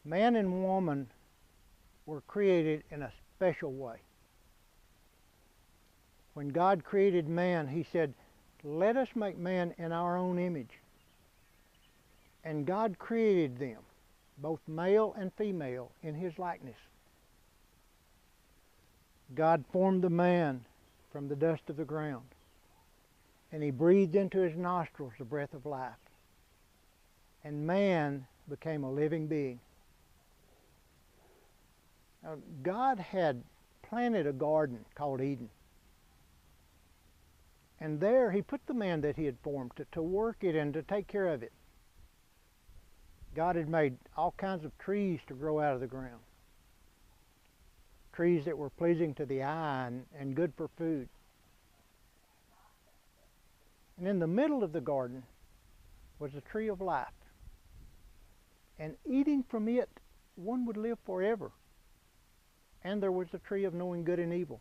Man and woman were created in a special way. When God created man, He said, let us make man in our own image. And God created them, both male and female, in His likeness. God formed the man from the dust of the ground, and He breathed into his nostrils the breath of life. And man became a living being. Now, God had planted a garden called Eden. And there He put the man that He had formed to work it and to take care of it. God had made all kinds of trees to grow out of the ground. Trees that were pleasing to the eye and good for food. And in the middle of the garden was a tree of life. And eating from it, one would live forever. And there was the tree of knowing good and evil.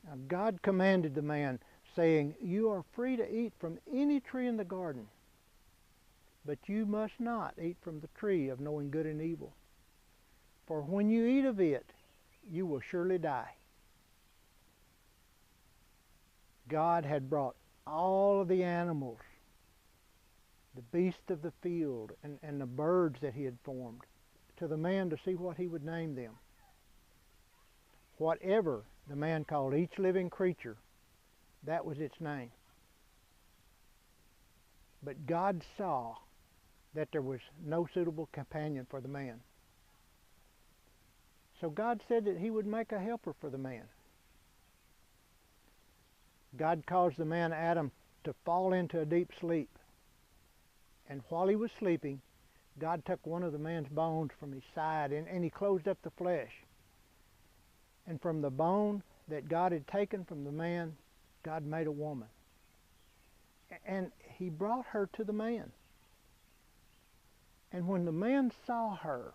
Now God commanded the man, saying, you are free to eat from any tree in the garden, but you must not eat from the tree of knowing good and evil. For when you eat of it, you will surely die. God had brought all of the animals, the beasts of the field, and the birds that He had formed, to the man to see what he would name them. Whatever the man called each living creature, that was its name. But God saw that there was no suitable companion for the man. So God said that He would make a helper for the man. God caused the man Adam to fall into a deep sleep. And while he was sleeping, God took one of the man's bones from his side and He closed up the flesh. And from the bone that God had taken from the man, God made a woman. And He brought her to the man. And when the man saw her,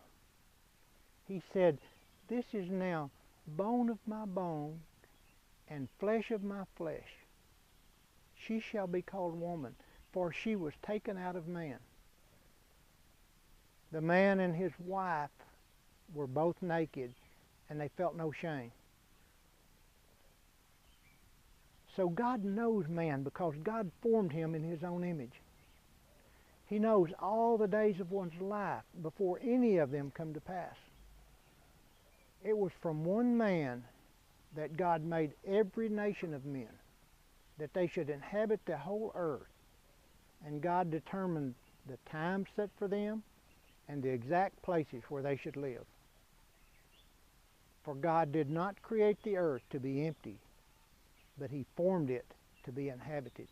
he said, this is now bone of my bone and flesh of my flesh. She shall be called woman, for she was taken out of man. The man and his wife were both naked, and they felt no shame. So God knows man because God formed him in His own image. He knows all the days of one's life before any of them come to pass. It was from one man that God made every nation of men, that they should inhabit the whole earth. And God determined the time set for them and the exact places where they should live. For God did not create the earth to be empty, but He formed it to be inhabited.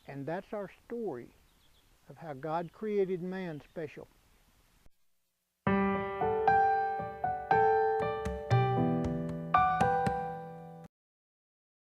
And that's our story of how God created man special.